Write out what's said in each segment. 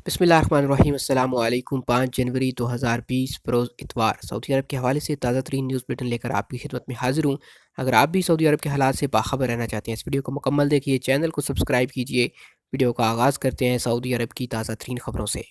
بسم اللہ الرحمن الرحیم۔ السلام علیکم۔ 5 جنوری 2020 بروز اتوار سعودی عرب کے حوالے سے تازہ ترین نیوز بلیٹن لے کر آپ کی خدمت میں حاضر ہوں۔ اگر آپ بھی سعودی عرب کے حالات سے باخبر رہنا چاہتے ہیں، اس ویڈیو کو مکمل دیکھیے، چینل کو سبسکرائب کیجیے۔ ویڈیو کا آغاز کرتے ہیں سعودی عرب کی تازہ ترین خبروں سے۔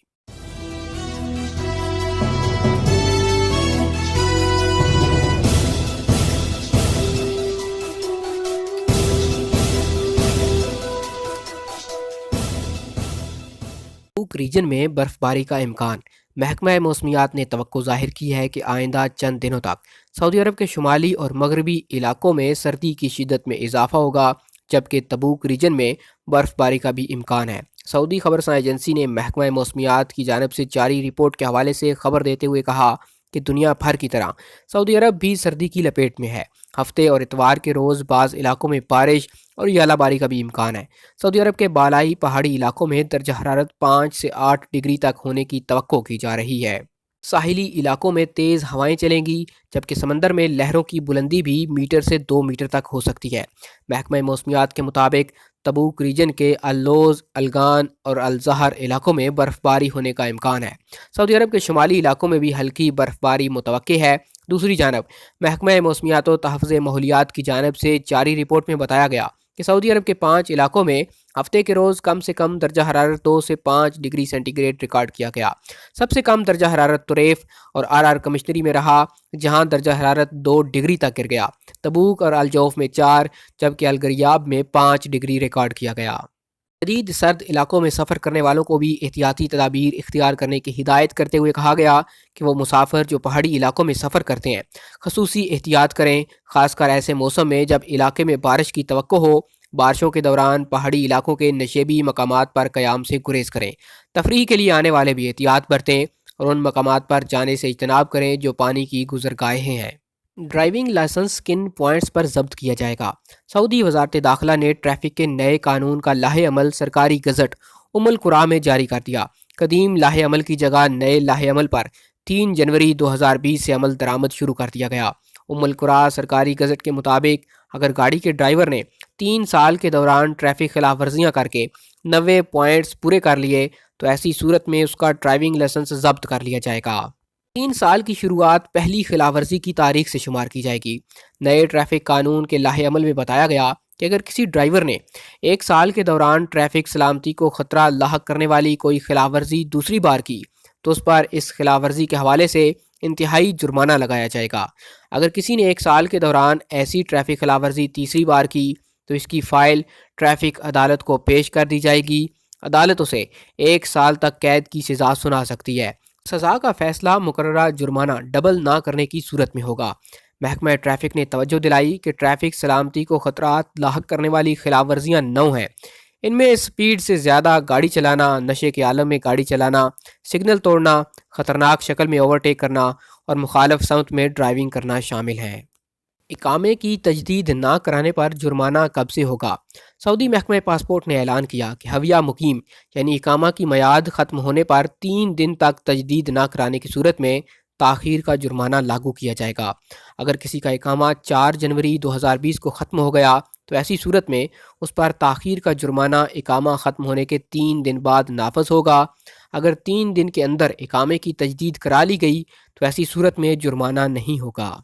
تبوک ریجن میں برف باری کا امکان۔ محکمہ موسمیات نے توقع ظاہر کی ہے کہ آئندہ چند دنوں تک سعودی عرب کے شمالی اور مغربی علاقوں میں سردی کی شدت میں اضافہ ہوگا، جبکہ تبوک ریجن میں برف باری کا بھی امکان ہے۔ سعودی خبرساں ایجنسی نے محکمہ موسمیات کی جانب سے جاری رپورٹ کے حوالے سے خبر دیتے ہوئے کہا کہ دنیا بھر کی طرح سعودی عرب بھی سردی کی لپیٹ میں ہے۔ ہفتے اور اتوار کے روز بعض علاقوں میں بارش اور ژالہ باری کا بھی امکان ہے۔ سعودی عرب کے بالائی پہاڑی علاقوں میں درجہ حرارت 5 سے 8 ڈگری تک ہونے کی توقع کی جا رہی ہے۔ ساحلی علاقوں میں تیز ہوائیں چلیں گی، جبکہ سمندر میں لہروں کی بلندی بھی میٹر سے 2 میٹر تک ہو سکتی ہے۔ محکمہ موسمیات کے مطابق تبوک ریجن کے اللوز، الگان اور الزہر علاقوں میں برف باری ہونے کا امکان ہے۔ سعودی عرب کے شمالی علاقوں میں بھی ہلکی برف باری متوقع ہے۔ دوسری جانب محکمہ موسمیات و تحفظ ماحولیات کی جانب سے جاری رپورٹ میں بتایا گیا کہ سعودی عرب کے 5 علاقوں میں ہفتے کے روز کم سے کم درجہ حرارت 2 سے 5 ڈگری سینٹی گریڈ ریکارڈ کیا گیا۔ سب سے کم درجہ حرارت طریف اور آر کمشنری میں رہا، جہاں درجہ حرارت 2 ڈگری تک گر گیا۔ تبوک اور الجوف میں 4 جبکہ الگریاب میں 5 ڈگری ریکارڈ کیا گیا۔ شدید سرد علاقوں میں سفر کرنے والوں کو بھی احتیاطی تدابیر اختیار کرنے کی ہدایت کرتے ہوئے کہا گیا کہ وہ مسافر جو پہاڑی علاقوں میں سفر کرتے ہیں خصوصی احتیاط کریں، خاص کر ایسے موسم میں جب علاقے میں بارش کی توقع ہو۔ بارشوں کے دوران پہاڑی علاقوں کے نشیبی مقامات پر قیام سے گریز کریں۔ تفریح کے لیے آنے والے بھی احتیاط برتیں اور ان مقامات پر جانے سے اجتناب کریں جو پانی کی گزرگاہیں ہیں۔ ڈرائیونگ لائسنس کن پوائنٹس پر ضبط کیا جائے گا؟ سعودی وزارت داخلہ نے ٹریفک کے نئے قانون کا لائحہ عمل سرکاری گزٹ القرآن میں جاری کر دیا۔ قدیم لائحہ عمل کی جگہ نئے لائحہ عمل پر 3 جنوری 2020 سے عمل درآمد شروع کر دیا گیا۔ القرآن سرکاری گزٹ کے مطابق اگر گاڑی کے ڈرائیور نے 3 سال کے دوران ٹریفک خلاف ورزیاں کر کے 90 پوائنٹس پورے کر لیے تو ایسی صورت میں اس کا ڈرائیونگ لائسنس ضبط کر لیا جائے گا۔ 3 سال کی شروعات پہلی خلاف ورزی کی تاریخ سے شمار کی جائے گی۔ نئے ٹریفک قانون کے لائحہ عمل میں بتایا گیا کہ اگر کسی ڈرائیور نے 1 سال کے دوران ٹریفک سلامتی کو خطرہ لاحق کرنے والی کوئی خلاف ورزی دوسری بار کی تو اس پر اس خلاف ورزی کے حوالے سے انتہائی جرمانہ لگایا جائے گا۔ اگر کسی نے 1 سال کے دوران ایسی ٹریفک خلاف ورزی تیسری بار کی تو اس کی فائل ٹریفک عدالت کو پیش کر دی جائے گی۔ عدالت اسے 1 سال تک قید کی سزا سنا سکتی ہے۔ سزا کا فیصلہ مقررہ جرمانہ ڈبل نہ کرنے کی صورت میں ہوگا۔ محکمہ ٹریفک نے توجہ دلائی کہ ٹریفک سلامتی کو خطرات لاحق کرنے والی خلاف ورزیاں 9 ہیں۔ ان میں سپیڈ سے زیادہ گاڑی چلانا، نشے کے عالم میں گاڑی چلانا، سگنل توڑنا، خطرناک شکل میں اوورٹیک کرنا اور مخالف سمت میں ڈرائیونگ کرنا شامل ہیں۔ اقامے کی تجدید نہ کرانے پر جرمانہ کب سے ہوگا؟ سعودی محکمہ پاسپورٹ نے اعلان کیا کہ حویہ مقیم یعنی اقامہ کی میعاد ختم ہونے پر 3 دن تک تجدید نہ کرانے کی صورت میں تاخیر کا جرمانہ لاگو کیا جائے گا۔ اگر کسی کا اقامہ 4 جنوری 2020 کو ختم ہو گیا تو ایسی صورت میں اس پر تاخیر کا جرمانہ اقامہ ختم ہونے کے 3 دن بعد نافذ ہوگا۔ اگر 3 دن کے اندر اقامے کی تجدید کرا لی گئی تو ایسی صورت میں جرمانہ نہیں ہوگا۔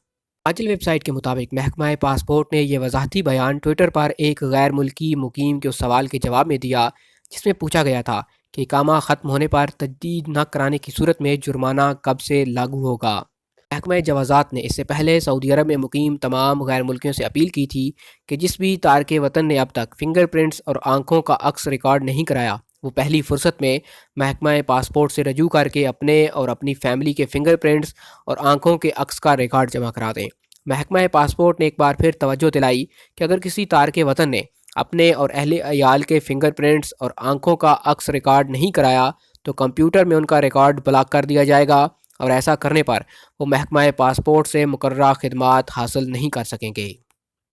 آجل ویب سائٹ کے مطابق محکمہ پاسپورٹ نے یہ وضاحتی بیان ٹویٹر پر ایک غیر ملکی مقیم کے اس سوال کے جواب میں دیا جس میں پوچھا گیا تھا کہ اقامہ ختم ہونے پر تجدید نہ کرانے کی صورت میں جرمانہ کب سے لاگو ہوگا۔ محکمہ جوازات نے اس سے پہلے سعودی عرب میں مقیم تمام غیر ملکیوں سے اپیل کی تھی کہ جس بھی تارک وطن نے اب تک فنگر پرنٹس اور آنکھوں کا عکس ریکارڈ نہیں کرایا وہ پہلی فرصت میں محکمہ پاسپورٹ سے رجوع کر کے اپنے اور اپنی فیملی کے فنگر پرنٹس اور آنکھوں کے عکس کا ریکارڈ جمع کرا دیں۔ محکمہ پاسپورٹ نے ایک بار پھر توجہ دلائی کہ اگر کسی تارک وطن نے اپنے اور اہل عیال کے فنگر پرنٹس اور آنکھوں کا عکس ریکارڈ نہیں کرایا تو کمپیوٹر میں ان کا ریکارڈ بلاک کر دیا جائے گا اور ایسا کرنے پر وہ محکمہ پاسپورٹ سے مقررہ خدمات حاصل نہیں کر سکیں گے۔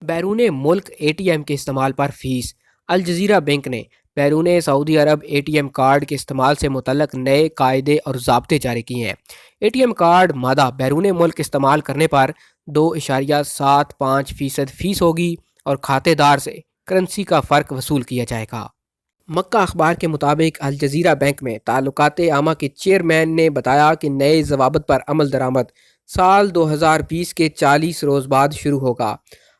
بیرون ملک اے ٹی ایم کے استعمال پر فیس۔ الجزیرہ بینک نے بیرون سعودی عرب اے ٹی ایم کارڈ کے استعمال سے متعلق نئے قاعدے اور ضابطے جاری کیے ہیں۔ اے ٹی ایم کارڈ مادہ بیرون ملک استعمال کرنے پر 2.75% فیس ہوگی اور کھاتے دار سے کرنسی کا فرق وصول کیا جائے گا۔ مکہ اخبار کے مطابق الجزیرہ بینک میں تعلقات عامہ کے چیئرمین نے بتایا کہ نئے ضوابط پر عمل درآمد سال 2020 کے 40 روز بعد شروع ہوگا۔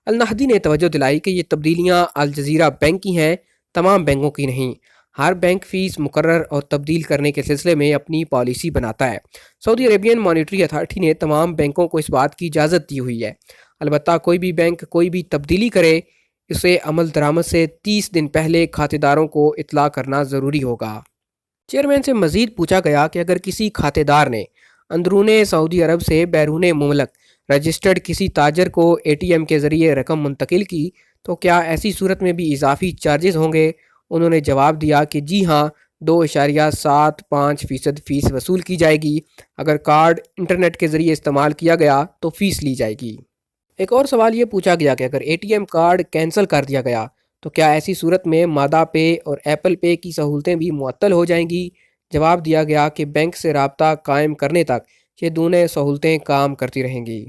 النہدی نے توجہ دلائی کہ یہ تبدیلیاں الجزیرہ بینک کی ہیں، تمام بینکوں کی نہیں۔ ہر بینک فیس مقرر اور تبدیل کرنے کے سلسلے میں اپنی پالیسی بناتا ہے۔ سعودی عربین مانیٹری اتھارٹی نے تمام بینکوں کو اس بات کی اجازت دی ہوئی ہے، البتہ کوئی بھی بینک کوئی بھی تبدیلی کرے اسے عمل درآمد سے 30 دن پہلے کھاتہ داروں کو اطلاع کرنا ضروری ہوگا۔ چیئرمین سے مزید پوچھا گیا کہ اگر کسی کھاتہ دار نے اندرون سعودی عرب سے بیرون مملک رجسٹرڈ کسی تاجر کو اے ٹی ایم کے ذریعے رقم منتقل کی تو کیا ایسی صورت میں بھی اضافی چارجز ہوں گے؟ انہوں نے جواب دیا کہ جی ہاں، 2.75% فیس وصول کی جائے گی۔ اگر کارڈ انٹرنیٹ کے ذریعے استعمال کیا گیا تو فیس لی جائے گی۔ ایک اور سوال یہ پوچھا گیا کہ اگر A T M card cancel کر دیا گیا تو کیا ایسی صورت میں مادہ پے اور ایپل پے کی سہولتیں بھی معطل ہو جائیں گی؟ جواب دیا گیا کہ بینک سے رابطہ قائم کرنے تک یہ دونوں سہولتیں کام کرتی رہیں گی۔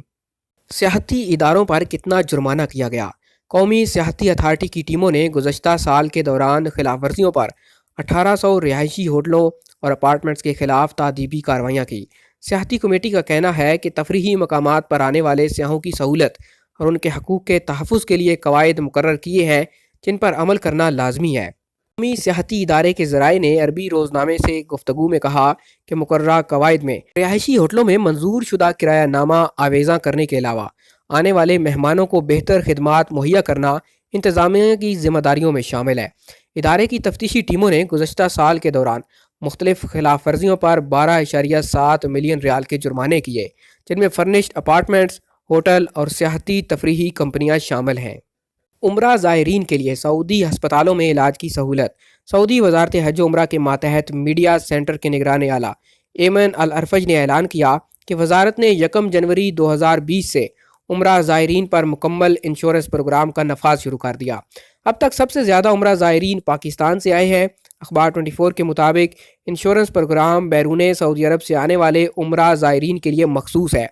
سیاحتی اداروں پر کتنا جرمانہ کیا گیا؟ قومی سیاحتی اتھارٹی کی ٹیموں نے گزشتہ سال کے دوران خلاف ورزیوں پر 1800 رہائشی ہوٹلوں اور اپارٹمنٹس کے خلاف تادیبی کارروائیاں کی۔ سیاحتی کمیٹی کا کہنا ہے کہ تفریحی مقامات پر آنے والے سیاحوں کی سہولت اور ان کے حقوق کے تحفظ کے لیے قواعد مقرر کیے ہیں جن پر عمل کرنا لازمی ہے۔ قومی سیاحتی ادارے کے ذرائع نے عربی روزنامے سے گفتگو میں کہا کہ مقررہ قواعد میں رہائشی ہوٹلوں میں منظور شدہ کرایہ نامہ آویزاں کرنے کے علاوہ آنے والے مہمانوں کو بہتر خدمات مہیا کرنا انتظامیہ کی ذمہ داریوں میں شامل ہے۔ ادارے کی تفتیشی ٹیموں نے گزشتہ سال کے دوران مختلف خلاف ورزیوں پر 12.7 ملین ریال کے جرمانے کیے، جن میں فرنشڈ اپارٹمنٹس، ہوٹل اور سیاحتی تفریحی کمپنیاں شامل ہیں۔ عمرہ زائرین کے لیے سعودی ہسپتالوں میں علاج کی سہولت۔ سعودی وزارت حج و عمرہ کے ماتحت میڈیا سینٹر کے نگران اعلیٰ ایمن الارفج نے اعلان کیا کہ وزارت نے 1 جنوری 2020 سے عمرہ زائرین پر مکمل انشورنس پروگرام کا نفاذ شروع کر دیا۔ اب تک سب سے زیادہ عمرہ زائرین پاکستان سے آئے ہیں۔ اخبار 24 کے مطابق انشورنس پروگرام بیرون سعودی عرب سے آنے والے عمرہ زائرین کے لیے مخصوص ہے۔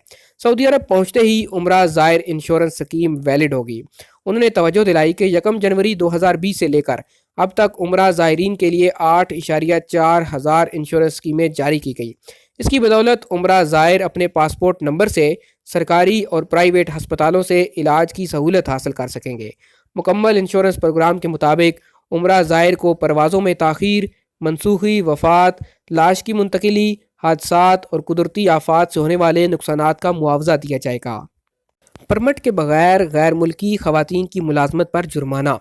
سعودی عرب پہنچتے ہی عمرہ زائر انشورنس سکیم ویلڈ ہوگی۔ انہوں نے توجہ دلائی کہ 1 جنوری 2020 سے لے کر اب تک عمرہ زائرین کے لیے 8.4 ہزار انشورنس اسکیمیں جاری کی گئی۔ اس کی بدولت عمرہ زائر اپنے پاسپورٹ نمبر سے سرکاری اور پرائیویٹ ہسپتالوں سے علاج کی سہولت حاصل کر سکیں گے۔ مکمل انشورنس پروگرام کے مطابق عمرہ زائر کو پروازوں میں تاخیر، منسوخی، وفات، لاش کی منتقلی، حادثات اور قدرتی آفات سے ہونے والے نقصانات کا معاوضہ دیا جائے گا۔ پرمٹ کے بغیر غیر ملکی خواتین کی ملازمت پر جرمانہ۔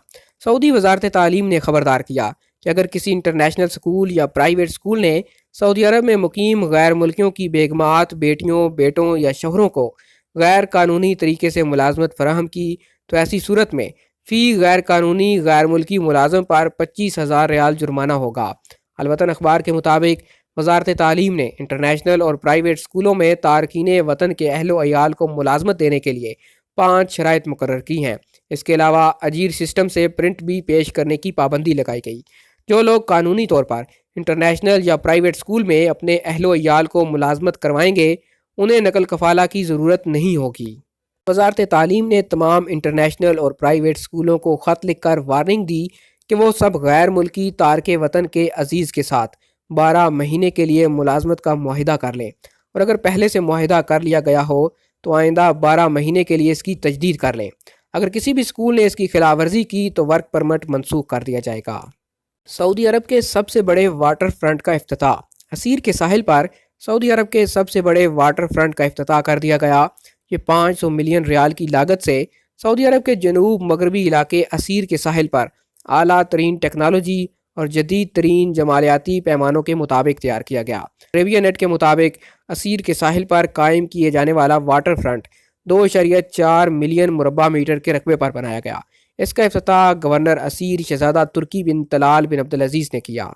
سعودی وزارت تعلیم نے خبردار کیا کہ اگر کسی انٹرنیشنل اسکول یا پرائیویٹ اسکول نے سعودی عرب میں مقیم غیر ملکیوں کی بیگمات، بیٹیوں، بیٹوں یا شوہروں کو غیر قانونی طریقے سے ملازمت فراہم کی تو ایسی صورت میں فی غیر قانونی غیر ملکی ملازم پر 25,000 ریال جرمانہ ہوگا۔ الوطن اخبار کے مطابق وزارت تعلیم نے انٹرنیشنل اور پرائیویٹ اسکولوں میں تارکین وطن کے اہل و عیال کو ملازمت دینے کے لیے 5 شرائط مقرر کی ہیں۔ اس کے علاوہ اجیر سسٹم سے پرنٹ بھی پیش کرنے کی پابندی لگائی گئی۔ جو لوگ قانونی طور پر انٹرنیشنل یا پرائیویٹ اسکول میں اپنے اہل و عیال کو ملازمت کروائیں گے انہیں نقل کفالہ کی ضرورت نہیں ہوگی۔ وزارت تعلیم نے تمام انٹرنیشنل اور پرائیویٹ اسکولوں کو خط لکھ کر وارننگ دی کہ وہ سب غیر ملکی تارک وطن کے عزیز کے ساتھ 12 مہینے کے لیے ملازمت کا معاہدہ کر لیں، اور اگر پہلے سے معاہدہ کر لیا گیا ہو تو آئندہ 12 مہینے کے لیے اس کی تجدید کر لیں۔ اگر کسی بھی اسکول نے اس کی خلاف ورزی کی تو ورک پرمٹ منسوخ کر دیا جائے گا۔ سعودی عرب کے سب سے بڑے واٹر فرنٹ کا افتتاح۔ عسیر کے ساحل پر سعودی عرب کے سب سے بڑے واٹر فرنٹ کا افتتاح کر دیا گیا۔ یہ 500 ملین ریال کی لاگت سے سعودی عرب کے جنوب مغربی علاقے عسیر کے ساحل پر اعلیٰ ترین ٹیکنالوجی اور جدید ترین جمالیاتی پیمانوں کے مطابق تیار کیا گیا۔ عربیہ نیٹ کے مطابق عسیر کے ساحل پر قائم کیے جانے والا واٹر فرنٹ 2.4 ملین مربع میٹر کے رقبے پر بنایا گیا۔ اس کا افتتاح گورنر عسیر شہزادہ ترکی بن طلال بن عبدالعزیز نے کیا۔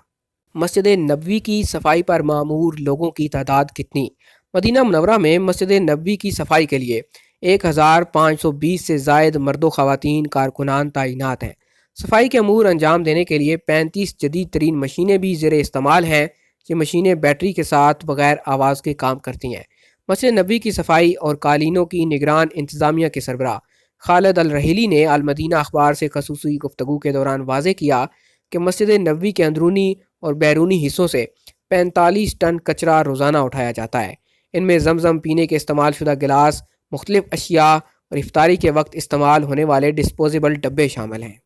مسجد نبوی کی صفائی پر مامور لوگوں کی تعداد کتنی؟ مدینہ منورہ میں مسجد نبوی کی صفائی کے لیے 1520 سے زائد مرد و خواتین کارکنان تعینات ہیں۔ صفائی کے امور انجام دینے کے لیے 35 جدید ترین مشینیں بھی زیر استعمال ہیں۔ یہ مشینیں بیٹری کے ساتھ بغیر آواز کے کام کرتی ہیں۔ مسجد نبوی کی صفائی اور قالینوں کی نگران انتظامیہ کے سربراہ خالد الرحیلی نے المدینہ اخبار سے خصوصی گفتگو کے دوران واضح کیا کہ مسجد نبوی کے اندرونی اور بیرونی حصوں سے 45 ٹن کچرا روزانہ اٹھایا جاتا ہے۔ ان میں زمزم پینے کے استعمال شدہ گلاس، مختلف اشیاء اور افطاری کے وقت استعمال ہونے والے ڈسپوزیبل ڈبے شامل ہیں۔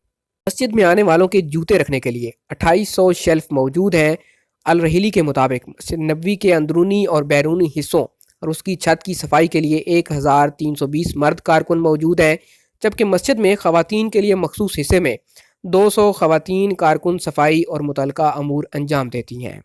مسجد میں آنے والوں کے جوتے رکھنے کے لیے 2800 شیلف موجود ہیں۔ الرحیلی کے مطابق مسجد نبوی کے اندرونی اور بیرونی حصوں اور اس کی چھت کی صفائی کے لیے 1320 مرد کارکن موجود ہیں، جبکہ مسجد میں خواتین کے لیے مخصوص حصے میں 200 خواتین کارکن صفائی اور متعلقہ امور انجام دیتی ہیں۔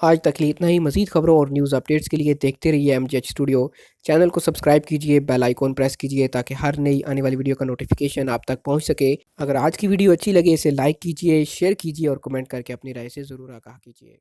آج تک لیے اتنا ہی۔ مزید خبروں اور نیوز اپڈیٹس کے لیے دیکھتے رہیے MGH اسٹوڈیو۔ چینل کو سبسکرائب کیجئے، بیل آئیکن پریس کیجئے تاکہ ہر نئی آنے والی ویڈیو کا نوٹیفیکیشن آپ تک پہنچ سکے۔ اگر آج کی ویڈیو اچھی لگے اسے لائک کیجئے، شیئر کیجئے اور کمنٹ کر کے اپنی رائے سے ضرور آگاہ کیجئے۔